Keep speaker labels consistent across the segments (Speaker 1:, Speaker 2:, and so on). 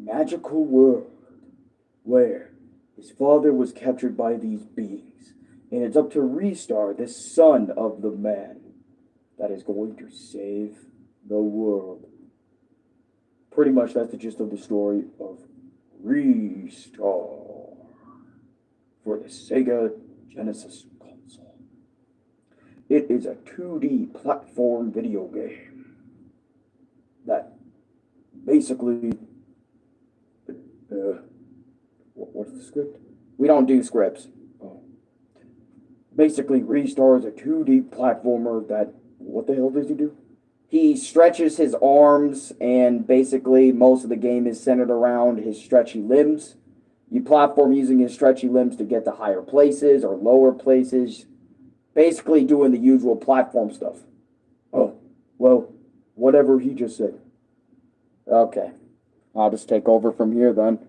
Speaker 1: magical world where his father was captured by these beings. And it's up to Ristar, the son of the man, that is going to save the world. Pretty much that's the gist of the story of Ristar for the Sega Genesis console. It is a 2D platform video game that basically, what's the script? We don't do scripts. Oh. Basically, Ristar is a 2D platformer that, what the hell does he do? He stretches his arms, and basically most of the game is centered around his stretchy limbs. You platform using his stretchy limbs to get to higher places or lower places. Basically doing the usual platform stuff. Oh, well, whatever he just said. Okay, I'll just take over from here then.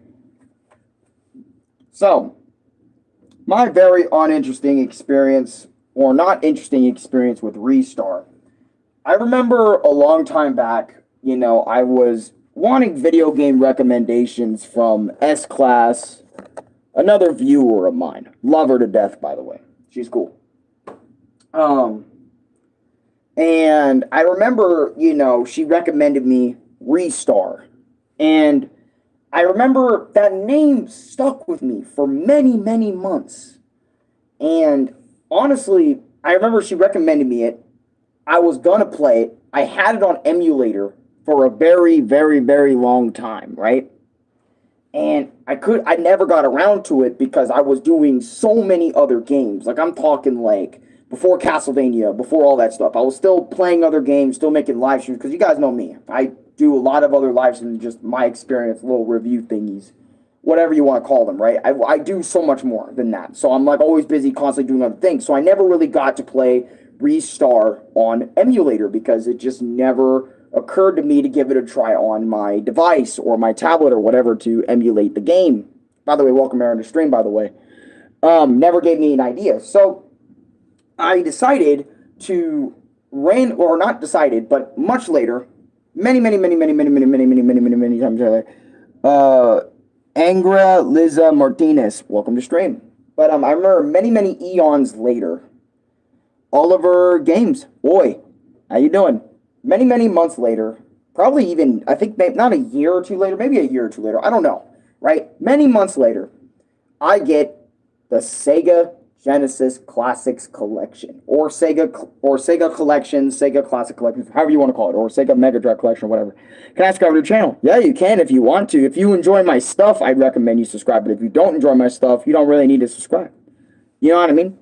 Speaker 1: So, my very uninteresting experience, or not interesting experience with Ristar. I remember a long time back, I was wanting video game recommendations from S-Class, another viewer of mine. Love her to death, by the way. She's cool. And I remember, she recommended me Ristar. And I remember that name stuck with me for many, many months. And honestly, I remember she recommended me it. I was gonna play it. I had it on emulator for a very, very, very long time, right? And I never got around to it because I was doing so many other games. Like, I'm talking like before Castlevania, before all that stuff. I was still playing other games, still making live streams, because you guys know me. I do a lot of other live streams, just my experience, little review thingies, whatever you want to call them, right? I do so much more than that. So I'm like always busy, constantly doing other things. So I never really got to play Ristar on emulator because it just never occurred to me to give it a try on my device or my tablet or whatever to emulate the game. By the way, welcome Aaron to stream, by the way. Never gave me an idea. So I decided to or not decided, but much later, many times later, Angra Liza Martinez, welcome to stream. But I remember many eons later, Oliver Games, boy, how you doing? Many months later, probably even, I think not a year or two later, maybe a year or two later, I don't know, right? Many months later, I get the Sega Genesis Classics Collection, or Sega Collection, Sega Classic Collection, however you want to call it, or Sega Mega Drive Collection, whatever. Can I subscribe to the channel? Yeah, you can if you want to. If you enjoy my stuff, I'd recommend you subscribe, but if you don't enjoy my stuff, you don't really need to subscribe. You know what I mean?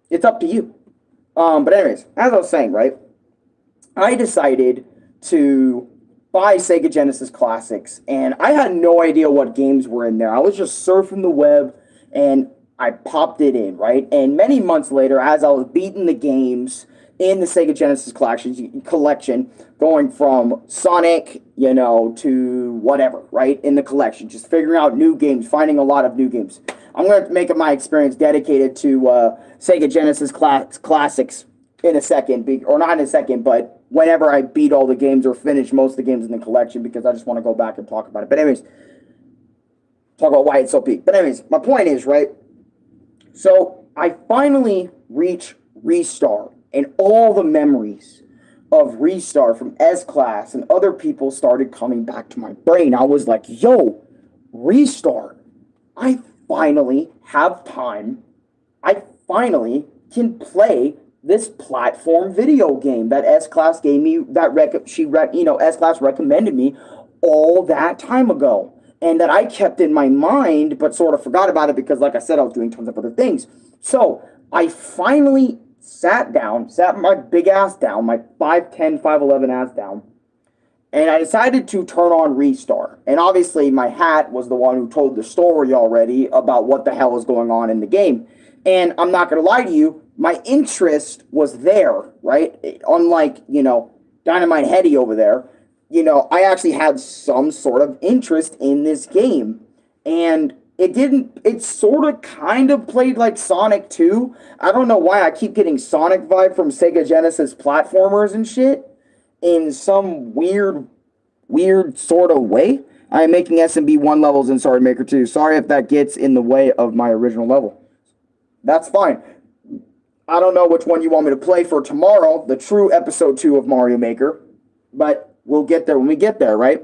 Speaker 1: It's up to you. But anyways, as I was saying, right, I decided to buy Sega Genesis Classics, and I had no idea what games were in there. I was just surfing the web, and I popped it in, right? And many months later, as I was beating the games in the Sega Genesis collection, going from Sonic, to whatever, right, in the collection, just figuring out new games, finding a lot of new games. I'm going to make it my experience dedicated to Sega Genesis Classics in a second, or not in a second, but whenever I beat all the games or finish most of the games in the collection, because I just want to go back and talk about it. But anyways, talk about why it's so peak. But anyways, my point is, right, so I finally reach Ristar, and all the memories of Ristar from S-Class and other people started coming back to my brain. I was like, yo, Ristar, I finally have time. I finally can play this platform video game that S-Class gave me, S-Class recommended me all that time ago. And that I kept in my mind, but sort of forgot about it because, like I said, I was doing tons of other things. So I finally sat my big ass down, my 5'10", 5'11" ass down, and I decided to turn on Ristar. And obviously, my hat was the one who told the story already about what the hell was going on in the game. And I'm not going to lie to you, my interest was there, right? Unlike, Dynamite Heady over there. I actually had some sort of interest in this game. And it sort of kind of played like Sonic 2. I don't know why I keep getting Sonic vibe from Sega Genesis platformers and shit in some weird sort of way. I am making SMB 1 levels in Sorry Maker 2. Sorry if that gets in the way of my original level. That's fine. I don't know which one you want me to play for tomorrow, the true episode 2 of Mario Maker, but we'll get there when we get there, right?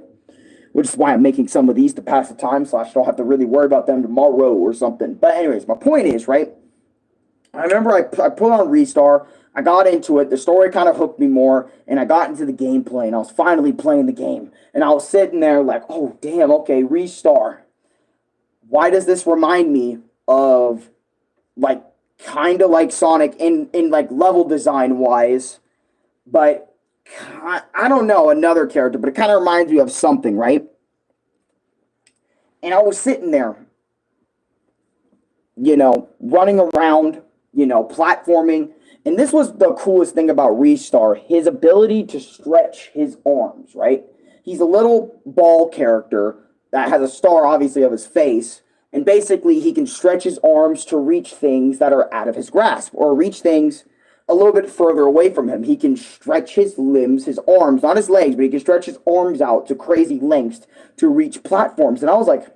Speaker 1: Which is why I'm making some of these to pass the time, / don't have to really worry about them tomorrow or something. But anyways, my point is, right? I remember I put on Ristar, I got into it, the story kind of hooked me more, and I got into the gameplay, and I was finally playing the game. And I was sitting there like, oh, damn, okay, Ristar. Why does this remind me of, like, kind of like Sonic in like, level design-wise, but I don't know, another character, but it kind of reminds me of something, right? And I was sitting there, you know, running around, you know, platforming. And this was the coolest thing about Ristar, his ability to stretch his arms, right? He's a little ball character that has a star, obviously, of his face. And basically, he can stretch his arms to reach things that are out of his grasp, or reach things a little bit further away from him. He can stretch his limbs, his arms, not his legs, but he can stretch his arms out to crazy lengths to reach platforms. And I was like,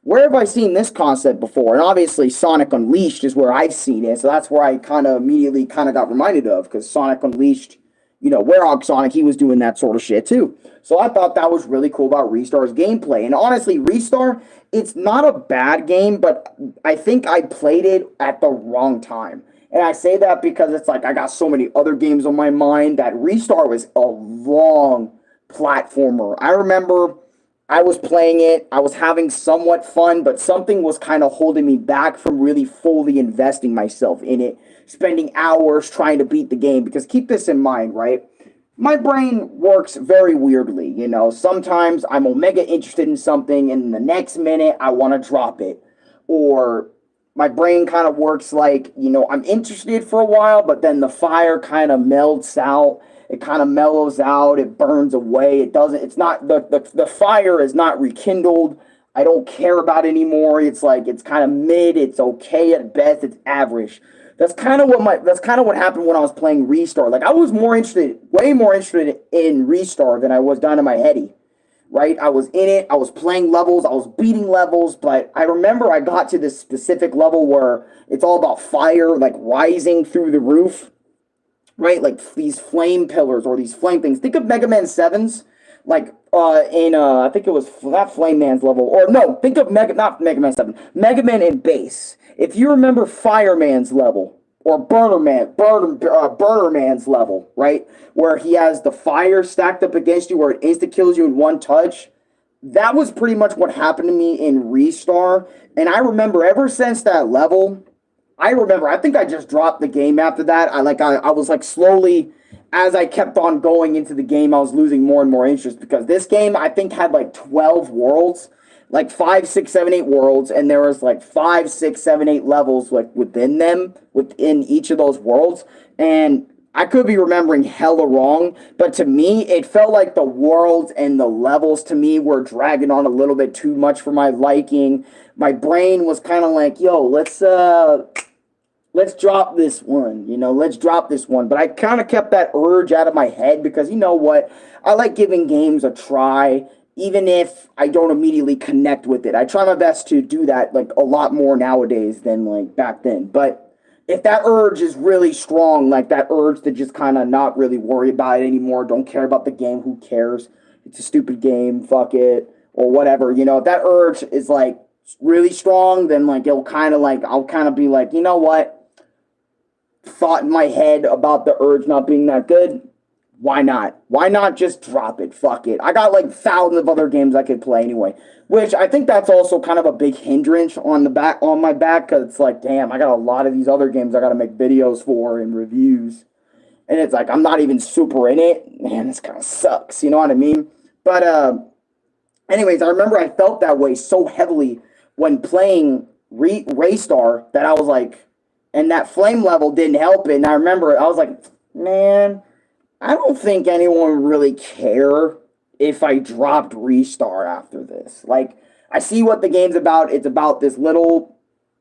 Speaker 1: where have I seen this concept before? And obviously Sonic Unleashed is where I've seen it, so that's where I kind of immediately got reminded of, because Sonic Unleashed, you know, Werehog Sonic, he was doing that sort of shit too. So I thought that was really cool about Ristar's gameplay. And honestly, Ristar, it's not a bad game, but I think I played it at the wrong time. And I say that because it's like I got so many other games on my mind that Ristar was a long platformer. I remember I was playing it, I was having somewhat fun, but something was kind of holding me back from really fully investing myself in it, spending hours trying to beat the game. Because keep this in mind, right? My brain works very weirdly, you know. Sometimes I'm omega interested in something, and the next minute I want to drop it. Or my brain kind of works like, you know, I'm interested for a while, but then the fire kind of melts out. It kind of mellows out. It burns away. It doesn't, it's not, the fire is not rekindled. I don't care about it anymore. It's like, it's kind of mid. It's okay at best. It's average. That's kind of what happened when I was playing Ristar. Like, I was way more interested in Ristar than I was Dynamite, right? I was in it. I was playing levels. I was beating levels. But I remember I got to this specific level where it's all about fire, like, rising through the roof. Right, like these flame pillars or these flame things. Think of Mega Man 7's, like I think it was not Flame Man's level, or no, think of not Mega Man 7, Mega Man in base. If you remember Fireman's level or Burner Man's level, right, where he has the fire stacked up against you, where it insta kills you in one touch. That was pretty much what happened to me in Ristar, and I remember ever since that level. I think I just dropped the game after that. I was like slowly, as I kept on going into the game, I was losing more and more interest, because this game, I think, had like 12 worlds, like 5, 6, 7, 8 worlds, and there was like 5, 6, 7, 8 levels like within each of those worlds. And I could be remembering hella wrong, but to me, it felt like the worlds and the levels to me were dragging on a little bit too much for my liking. My brain was kind of like, yo, let's drop this one, you know, let's drop this one. But I kind of kept that urge out of my head, because you know what? I like giving games a try, even if I don't immediately connect with it. I try my best to do that, like, a lot more nowadays than, like, back then. But if that urge is really strong, like that urge to just kind of not really worry about it anymore, don't care about the game, who cares? It's a stupid game, fuck it, or whatever, you know, if that urge is, like, really strong, then, like, I'll kind of be like, you know what? Thought in my head about the urge not being that good. Why not? Why not just drop it? Fuck it. I got like thousands of other games I could play anyway. Which I think that's also kind of a big hindrance on my back, because it's like, damn, I got a lot of these other games I gotta make videos for and reviews. And it's like I'm not even super in it. Man, this kind of sucks. You know what I mean? But anyways, I remember I felt that way so heavily when playing Ristar that I was like, and that flame level didn't help it. And I remember I was like, man, I don't think anyone would really care if I dropped Ristar after this. Like, I see what the game's about. It's about this little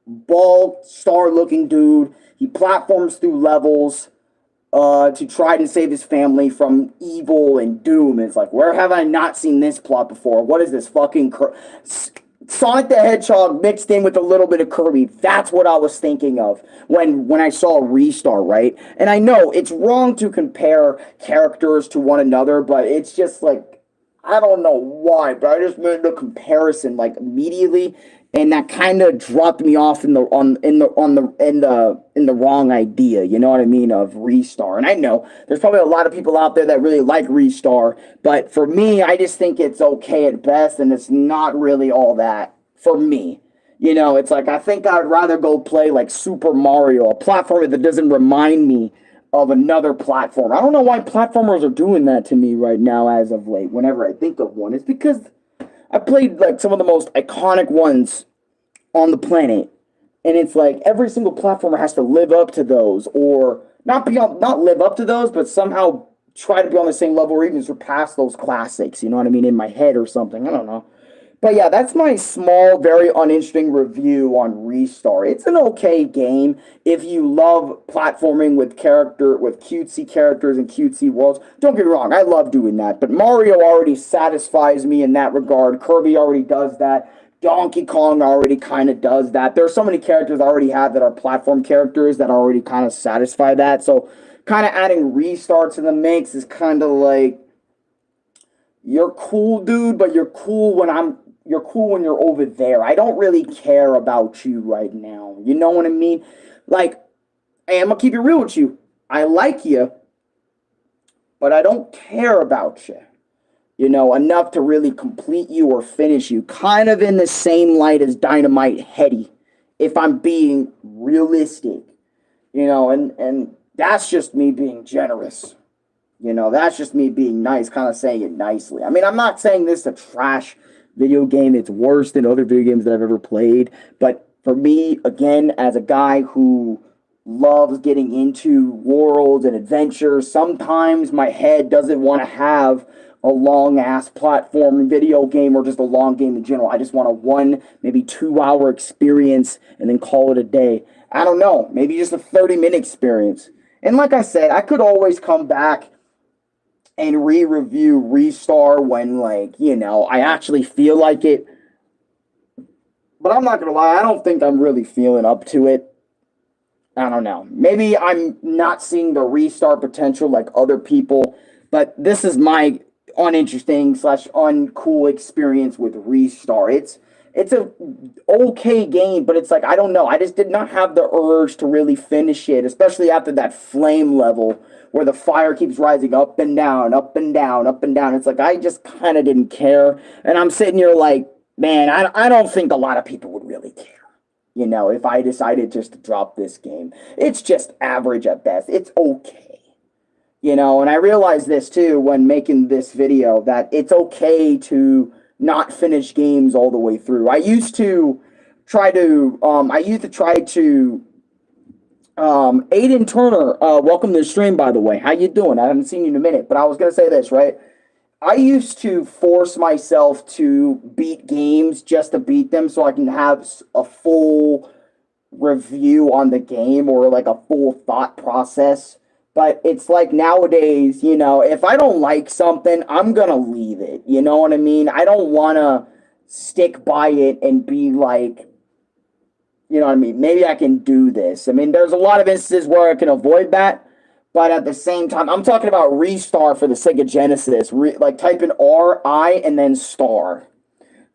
Speaker 1: bald star-looking dude. He platforms through levels. to try to save his family from evil and doom. It's like, where have I not seen this plot before? What is this fucking Sonic the Hedgehog mixed in with a little bit of Kirby? That's what I was thinking of when I saw Ristar, right? And I know it's wrong to compare characters to one another, but it's just like, I don't know why, but I just made the comparison like immediately, and that kind of dropped me off in the wrong idea. You know what I mean, of Ristar. And I know there's probably a lot of people out there that really like Ristar, but for me, I just think it's okay at best, and it's not really all that for me. You know, it's like I think I'd rather go play like Super Mario, a platformer that doesn't remind me of another platform. I don't know why platformers are doing that to me right now as of late. Whenever I think of one, it's because I played like some of the most iconic ones on the planet, and it's like every single platformer has to live up to those, or not live up to those, but somehow try to be on the same level or even surpass those classics. You know what I mean? In my head or something. I don't know. But yeah, that's my small, very uninteresting review on Ristar. It's an okay game if you love platforming with cutesy characters and cutesy worlds. Don't get me wrong, I love doing that. But Mario already satisfies me in that regard. Kirby already does that. Donkey Kong already kind of does that. There are so many characters I already have that are platform characters that already kind of satisfy that. So kind of adding Ristar to the mix is kind of like, you're cool, dude, but you're cool when you're over there. I don't really care about you right now. You know what I mean? Like, hey, I'm gonna keep it real with you. I like you, but I don't care about you. You know, enough to really complete you or finish you. Kind of in the same light as Dynamite Heady, if I'm being realistic. You know, and that's just me being generous. You know, that's just me being nice, kind of saying it nicely. I mean, I'm not saying this is a trash video game. It's worse than other video games that I've ever played. But for me, again, as a guy who loves getting into worlds and adventures, sometimes my head doesn't want to have a long ass platform video game or just a long game in general. I just want a 1, maybe 2 hour experience and then call it a day. I don't know, maybe just a 30-minute experience. And like I said, I could always come back and re-review Ristar when, like, you know, I actually feel like it. But I'm not gonna lie, I don't think I'm really feeling up to it. I don't know. Maybe I'm not seeing the Ristar potential like other people, but this is my uninteresting / uncool experience with Ristar. It's a okay game, but it's like, I don't know. I just did not have the urge to really finish it, especially after that flame level where the fire keeps rising up and down, up and down, up and down. It's like, I just kind of didn't care. And I'm sitting here like, man, I don't think a lot of people would really care. You know, if I decided just to drop this game. It's just average at best. It's okay. You know, and I realized this too when making this video, that it's okay to not finish games all the way through. I used to try to Aiden Turner, welcome to the stream, by the way. How you doing? I haven't seen you in a minute, but I was going to say this, right? I used to force myself to beat games just to beat them so I can have a full review on the game or like a full thought process. But it's like nowadays, you know, if I don't like something, I'm going to leave it. You know what I mean? I don't want to stick by it and be like, you know what I mean? Maybe I can do this. I mean, there's a lot of instances where I can avoid that. But at the same time, I'm talking about Ristar for the Sega Genesis. Like type in R-I and then star.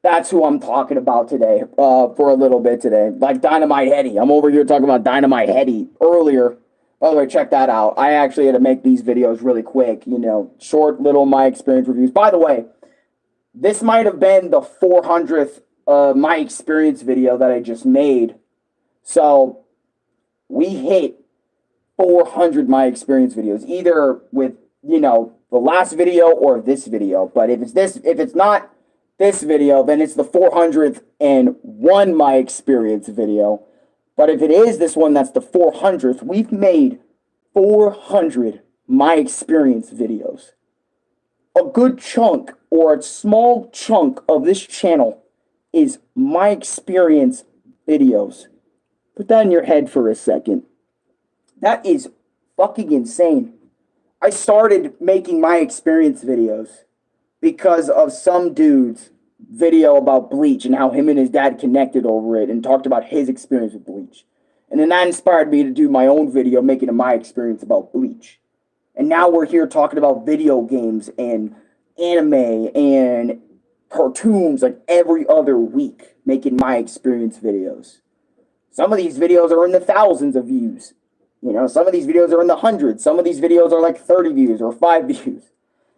Speaker 1: That's who I'm talking about today, for a little bit today. Like Dynamite Heady. I'm over here talking about Dynamite Heady earlier. By the way, check that out. I actually had to make these videos really quick. You know, short little my experience reviews. By the way, this might have been the 400th my experience video that I just made. So, we hit 400 my experience videos, either with, you know, the last video or this video. But if it's not this video, then it's the 400th and one my experience video. But if it is this one, that's the 400th. We've made 400 my experience videos. A good chunk or a small chunk of this channel is my experience videos. Put that in your head for a second. That is fucking insane. I started making my experience videos because of some dude's video about Bleach and how him and his dad connected over it and talked about his experience with Bleach. And then that inspired me to do my own video making my experience about Bleach. And now we're here talking about video games and anime and cartoons like every other week, making my experience videos. Some of these videos are in the thousands of views. You know, some of these videos are in the hundreds. Some of these videos are like 30 views or 5 views.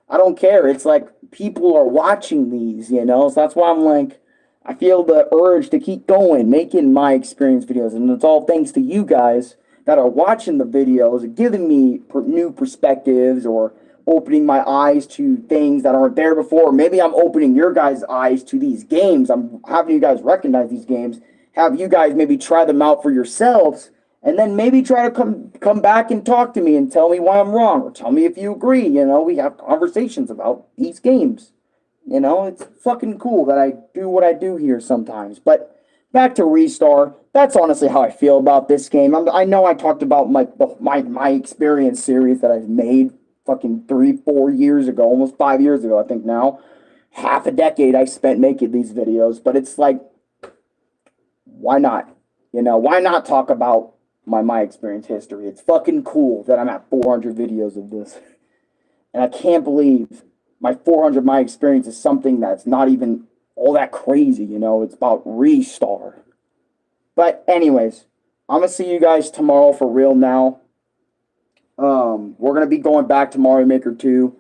Speaker 1: I don't care. It's like people are watching these, you know? So that's why I'm like, I feel the urge to keep going, making my experience videos. And it's all thanks to you guys that are watching the videos, giving me new perspectives or opening my eyes to things that aren't there before. Maybe I'm opening your guys' eyes to these games. I'm having you guys recognize these games. Have you guys maybe try them out for yourselves. And then maybe try to come back and talk to me and tell me why I'm wrong. Or tell me if you agree. You know, we have conversations about these games. You know, it's fucking cool that I do what I do here sometimes. But back to Ristar. That's honestly how I feel about this game. I know I talked about my experience series that I've made fucking 3-4 years ago. Almost 5 years ago, I think now. Half a decade I spent making these videos. But it's like, why not? You know, why not talk about my experience history? It's fucking cool that I'm at 400 videos of this. And I can't believe my 400 my experience is something that's not even all that crazy, you know? It's about Ristar. But anyways, I'm going to see you guys tomorrow for real now. We're going to be going back to Mario Maker 2.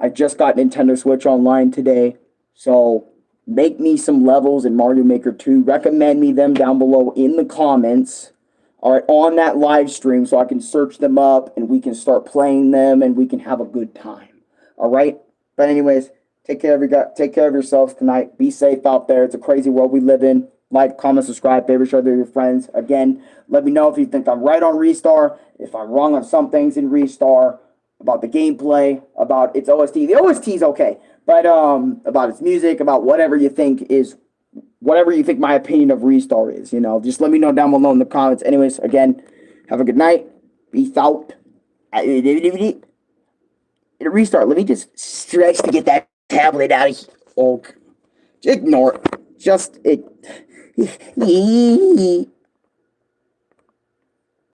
Speaker 1: I just got Nintendo Switch Online today. So make me some levels in Mario Maker 2. Recommend me them down below in the comments. Alright, on that live stream so I can search them up and we can start playing them and we can have a good time. Alright? But anyways, take care of yourselves tonight. Be safe out there. It's a crazy world we live in. Like, comment, subscribe, favorite, share with your friends. Again, let me know if you think I'm right on Ristar, if I'm wrong on some things in Ristar, about the gameplay, about its OST. The OST is okay, but about its music, about whatever you think my opinion of Ristar is, you know, just let me know down below in the comments. Anyways, again, have a good night. Peace out. Restart. Let me just stretch to get that tablet out of here. Oh, ignore it. Just it.